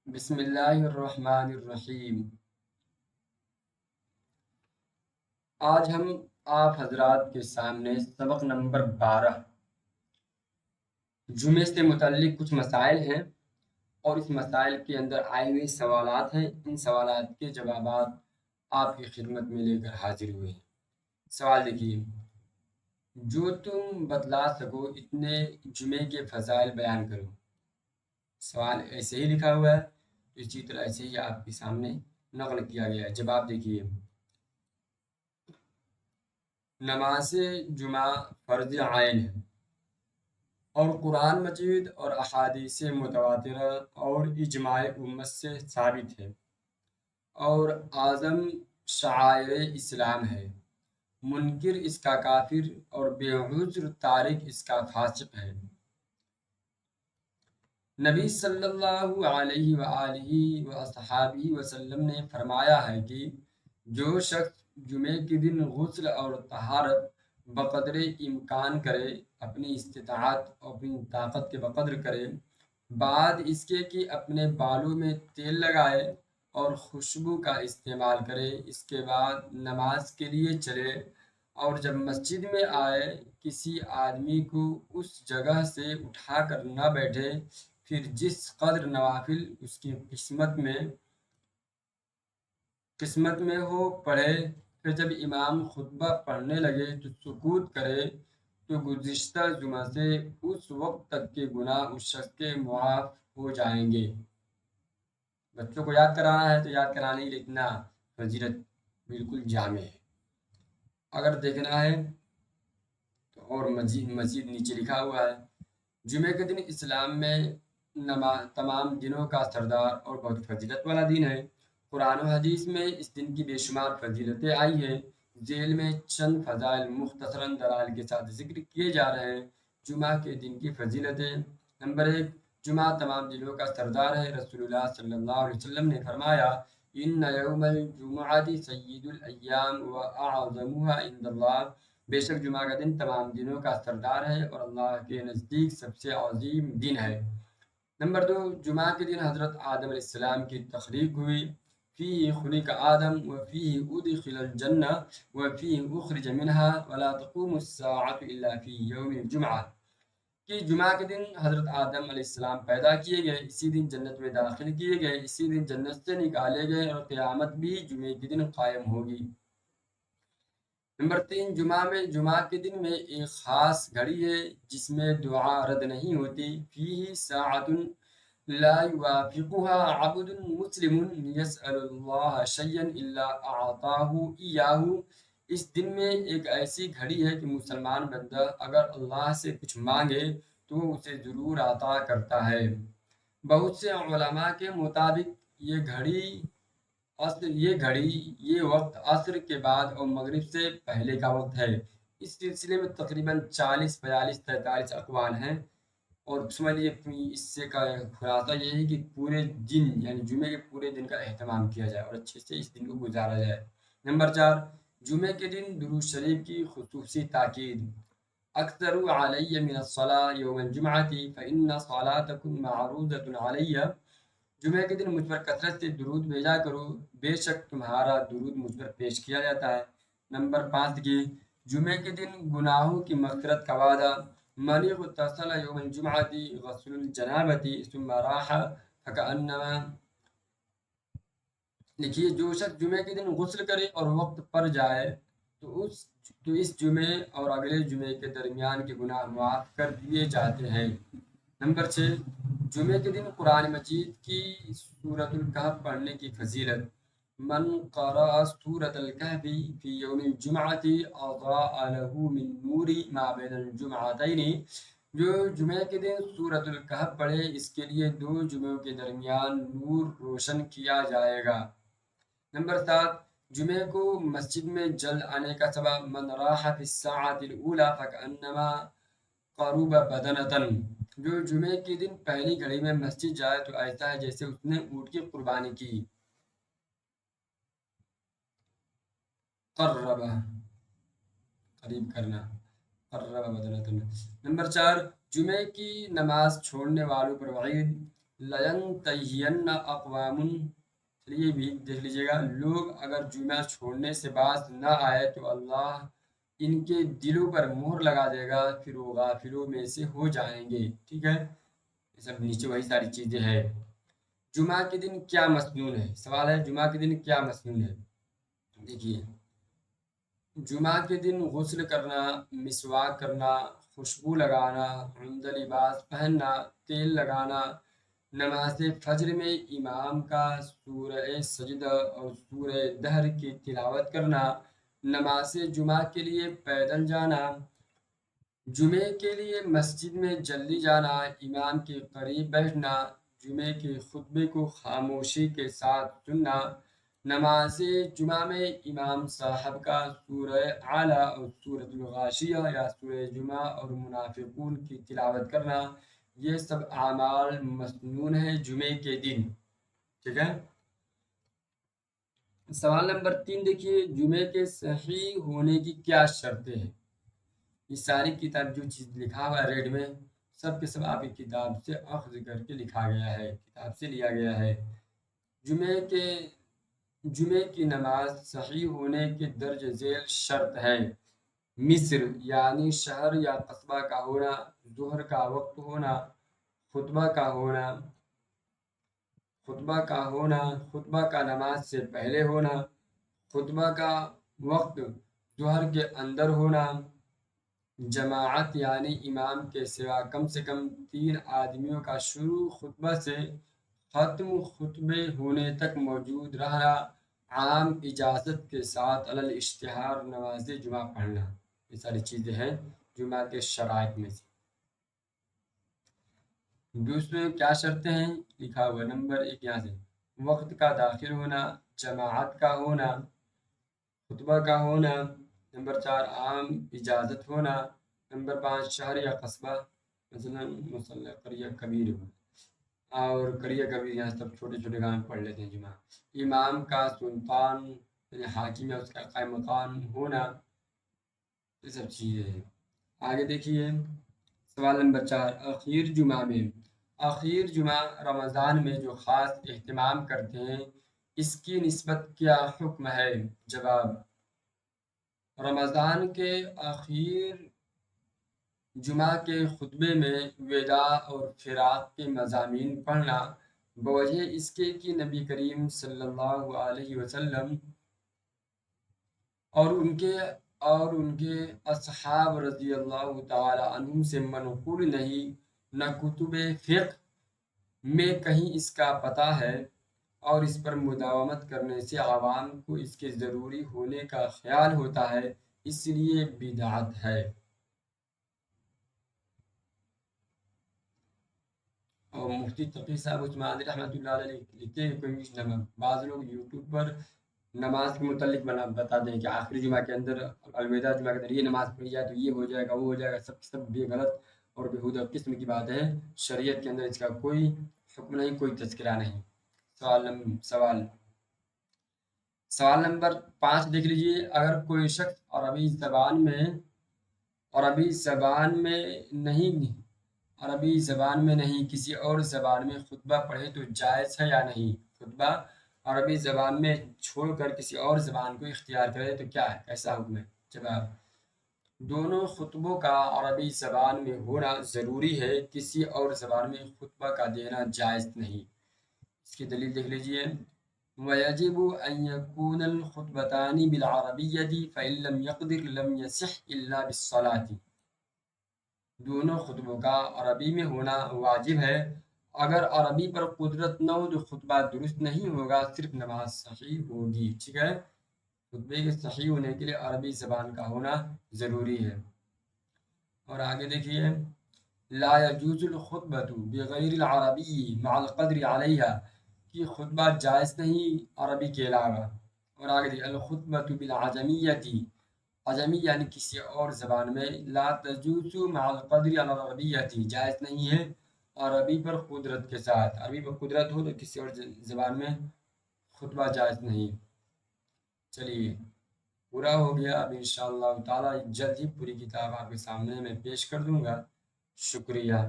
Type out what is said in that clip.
بسم اللہ الرحمن الرحیم۔ آج ہم آپ حضرات کے سامنے سبق نمبر 12 جمعے سے متعلق کچھ مسائل ہیں اور اس مسائل کے اندر آئے ہوئے سوالات ہیں۔ ان سوالات کے جوابات آپ کی خدمت میں لے کر حاضر ہوئے ہیں۔ سوال دیکھیے، جو تم بتلا سکو اتنے جمعے کے فضائل بیان کرو۔ سوال ایسے ہی لکھا ہوا ہے، اسی طرح ایسے ہی آپ کے سامنے نقل کیا گیا ہے۔ جواب دیکھیے، نماز جمعہ فرض عین ہے اور قرآن مجید اور احادیث متواترہ اور اجماع امت سے ثابت ہے اور اعظم شعائر اسلام ہے۔ منکر اس کا کافر اور بے عذر تارک اس کا فاسق ہے۔ نبی صلی اللہ علیہ وآلہ وصحابہ وسلم نے فرمایا ہے کہ جو شخص جمعے کے دن غسل اور طہارت بقدر امکان کرے، اپنی استطاعت اور اپنی طاقت کے بقدر کرے، بعد اس کے کہ اپنے بالوں میں تیل لگائے اور خوشبو کا استعمال کرے، اس کے بعد نماز کے لیے چلے اور جب مسجد میں آئے کسی آدمی کو اس جگہ سے اٹھا کر نہ بیٹھے، پھر جس قدر نوافل اس کی قسمت میں ہو پڑھے، پھر جب امام خطبہ پڑھنے لگے تو سکوت کرے، تو گزشتہ جمعہ سے اس وقت تک کے گناہ اس شخص کے معاف ہو جائیں گے۔ بچوں کو یاد کرانا ہے تو یاد کرانے کے لیے اتنا فضیلت بالکل جامع ہے۔ اگر دیکھنا ہے تو اور مزید نیچے لکھا ہوا ہے، جمعے کے دن اسلام میں تمام دنوں کا سردار اور بہت فضیلت والا دن ہے۔ قرآن و حدیث میں اس دن کی بے شمار فضیلتیں آئی ہیں۔ ذیل میں چند فضائل مختصراً دلائل کے ساتھ ذکر کیے جا رہے ہیں۔ جمعہ کے دن کی فضیلتیں: نمبر 1، جمعہ تمام دنوں کا سردار ہے۔ رسول اللہ صلی اللہ علیہ وسلم نے فرمایا، ان یوم الجمعۃ سید الایام واعظمها عند اللہ، بے شک جمعہ کا دن تمام دنوں کا سردار ہے اور اللہ کے نزدیک سب سے عظیم دن ہے۔ نمبر 2، جمعہ کے دن حضرت آدم علیہ السلام کی تخلیق ہوئی۔ فیہ خلق آدم وفیہ ادخل الجنہ وفیہ اخرج منہا ولا تقوم الساعۃ الا فی یوم الجمعہ، کہ جمعہ کے دن حضرت آدم علیہ السلام پیدا کیے گئے، اسی دن جنت میں داخل کیے گئے، اسی دن جنت سے نکالے گئے اور قیامت بھی جمعے کے دن قائم ہوگی۔ نمبر 3، جمعہ کے دن میں ایک خاص گھڑی ہے جس میں دعا رد نہیں ہوتی۔ فیہ ساعۃ لا یوافقها عبد مسلم یسأل اللہ شیئا الا اعطاہ ایاہ، اس دن میں ایک ایسی گھڑی ہے کہ مسلمان بندہ اگر اللہ سے کچھ مانگے تو وہ اسے ضرور عطا کرتا ہے۔ بہت سے علماء کے مطابق یہ وقت عصر کے بعد اور مغرب سے پہلے کا وقت ہے۔ اس سلسلے میں تقریباً 40، 42، 43 اقوال ہیں، اور سمجھ لیجیے اس سے کا خلاصہ یہ ہے کہ پورے دن یعنی جمعے کے پورے دن کا اہتمام کیا جائے اور اچھے سے اس دن کو گزارا جائے۔ نمبر 4، جمعے کے دن درود شریف کی خصوصی تاکید۔ اکثر علی من الصلاة یوم الجمعۃ فإن صلاتکم معروضۃ علی، جمعے کے دن مجھ پر کثرت سے درود بھیجا کرو، بے شک تمہارا درود مجھ پر پیش کیا جاتا ہے۔ نمبر 5 کی جمعے کے دن گناہوں کی مغفرت کا وعدہ۔ من اغتسل یوم الجمعۃ غسل الجنابۃ ثم راح فکأنما، لکھیے جو شخص جمعے کے دن غسل کرے اور وقت پر جائے تو اس جمعے اور اگلے جمعے کے درمیان کے گناہ معاف کر دیے جاتے ہیں۔ نمبر 6، جمعے کے دن قرآن مجید کی سورۃ الکہف پڑھنے کی فضیلت۔ من قرأ سورۃ الکہف فی یوم الجمعۃ اضاء له من نور ما بین الجمعتین، جو جمعے کے دن سورۃ الکہف پڑھے اس کے لیے 2 جمعوں کے درمیان نور روشن کیا جائے گا۔ نمبر 7، جمعے کو مسجد میں جلد آنے کا سبب۔ من راح فی الساعۃ الاولی فکأنما قرب بدنۃ، جو جمعے کے دن پہلی گھڑی میں مسجد جائے تو ایسا ہے جیسے اس نے اونٹ کی قربانی کی۔ قریب کرنا، قرب بدنۃ۔ نمبر 4، جمعے کی نماز چھوڑنے والوں پر وعید۔ لَيَنْتَهِيَنَّ اقوام، چلیے بھی دیکھ لیجیے گا، لوگ اگر جمعہ چھوڑنے سے باز نہ آئے تو اللہ ان کے دلوں پر مہر لگا دے گا، پھر وہ غافلوں میں سے ہو جائیں گے۔ ٹھیک ہے، یہ سب نیچے وہی ساری چیزیں ہیں۔ جمعہ کے دن کیا مسنون ہے؟ سوال ہے جمعہ کے دن کیا مسنون ہے؟ دیکھیے، جمعہ کے دن غسل کرنا، مسواک کرنا، خوشبو لگانا، عمدہ لباس پہننا، تیل لگانا، نماز فجر میں امام کا سورہ سجدہ اور سورہ دہر کی تلاوت کرنا، نماز جمعہ کے لیے پیدل جانا، جمعے کے لیے مسجد میں جلدی جانا، امام کے قریب بیٹھنا، جمعے کے خطبے کو خاموشی کے ساتھ سننا، نماز جمعہ میں امام صاحب کا سورہ اعلیٰ اور سورۃ الغاشیہ یا سورہ جمعہ اور منافقون کی تلاوت کرنا، یہ سب اعمال مسنون ہیں جمعے کے دن۔ ٹھیک ہے، سوال نمبر 3 دیکھیے، جمعے کے صحیح ہونے کی کیا شرطیں ہیں؟ یہ ساری کتاب جو چیز لکھا ہوا ہے ریڈ میں، سب کے سب آپ کی کتاب سے اخذ کر کے لکھا گیا ہے، کتاب سے لیا گیا ہے۔ جمعے کی نماز صحیح ہونے کے درج ذیل شرط ہے: مصر یعنی شہر یا قصبہ کا ہونا، ظہر کا وقت ہونا، خطبہ کا نماز سے پہلے ہونا، خطبہ کا وقت ظہر کے اندر ہونا، جماعت یعنی امام کے سوا کم سے کم 3 آدمیوں کا شروع خطبہ سے ختم خطبے ہونے تک موجود رہنا، عام اجازت کے ساتھ علی الاشتہار نماز جمعہ پڑھنا، یہ ساری چیزیں ہیں جمعہ کے شرائط میں سے۔ دوسرے کیا شرطیں ہیں لکھا ہوا نمبر 1 یہاں سے: وقت کا داخل ہونا، جماعت کا ہونا، خطبہ کا ہونا، نمبر 4 عام اجازت ہونا، نمبر 5 شہر یا قصبہ، مثلا مسلح قریہ کبیر ہو، اور قریہ کبیر یہاں سب چھوٹے چھوٹے گاؤں میں پڑھ لیتے ہیں جمعہ، امام کا سلطان یعنی حاکم ہے اس کا قائم مقام ہونا، یہ سب چیزیں ہیں۔ آگے دیکھیے سوال نمبر 4: اخیر جمعہ رمضان میں جو خاص اہتمام کرتے ہیں، اس کی نسبت کیا حکم ہے؟ جواب: رمضان کے اخیر جمعہ کے خطبے میں وداع اور فراق کے مضامین پڑھنا، بوجہ اس کے کہ نبی کریم صلی اللہ علیہ وسلم اور ان کے اصحاب رضی اللہ تعالی عنہم سے منقول نہیں، نہ کتب فقہ میں کہیں اس کا پتہ ہے، اور اس پر مداومت کرنے سے عوام کو اس کے ضروری ہونے کا خیال ہوتا ہے، اس لیے بدعت ہے۔ اور مفتی تقی صاحب عثمانی رحمۃ اللہ علیہ لکھتے ہیں کوئی بعض لوگ یوٹیوب پر نماز کے متعلق بتا دیں کہ آخری جمعہ کے اندر الوداع جمعہ کے اندر یہ نماز پڑھی جائے تو یہ ہو جائے گا، وہ ہو جائے گا، سب بھی غلط اور بےہودہ قسم کی بات ہے، شریعت کے اندر اس کا کوئی حکم نہیں، کوئی تذکرہ نہیں۔ سوال نمبر 5 دیکھ لیجیے: اگر کوئی شخص عربی زبان میں نہیں کسی اور زبان میں خطبہ پڑھے تو جائز ہے یا نہیں؟ خطبہ عربی زبان میں چھوڑ کر کسی اور زبان کو اختیار کرے تو کیا ہے، کیسا حکم ہے؟ جواب: دونوں خطبوں کا عربی زبان میں ہونا ضروری ہے، کسی اور زبان میں خطبہ کا دینا جائز نہیں۔ اس کی دلیل دیکھ لیجیے: وَيَجِبُ أَن يَكُونَ الْخُطْبَتَانِ بِالْعَرَبِيَّةِ فَإِن لَّمْ يَقْدِرْ لَمْ يَصِحْ إِلَّا بِالصَّلَاةِ، دونوں خطبوں کا عربی میں ہونا واجب ہے، اگر عربی پر قدرت نہ ہو تو خطبہ درست نہیں ہوگا، صرف نماز صحیح ہوگی۔ ٹھیک ہے، خطبے کے صحیح ہونے کے لیے عربی زبان کا ہونا ضروری ہے۔ اور آگے دیکھیے: لا يجوز الخطبۃ بغیر العربی مع القدر علیہا، کہ خطبہ جائز نہیں عربی کے علاوہ۔ اور آگے دیکھیے: الخطبۃ بالعجمیۃ، عجمی یعنی کسی اور زبان میں، لا تجوز مع القدر علی العربیۃ، جائز نہیں ہے عربی پر قدرت کے ساتھ، عربی پر قدرت ہو تو کسی اور زبان میں خطبہ جائز نہیں۔ چلیے پورا ہو گیا، اب انشاءاللہ تعالی جلد ہی پوری کتاب آپ کے سامنے میں پیش کر دوں گا۔ شکریہ۔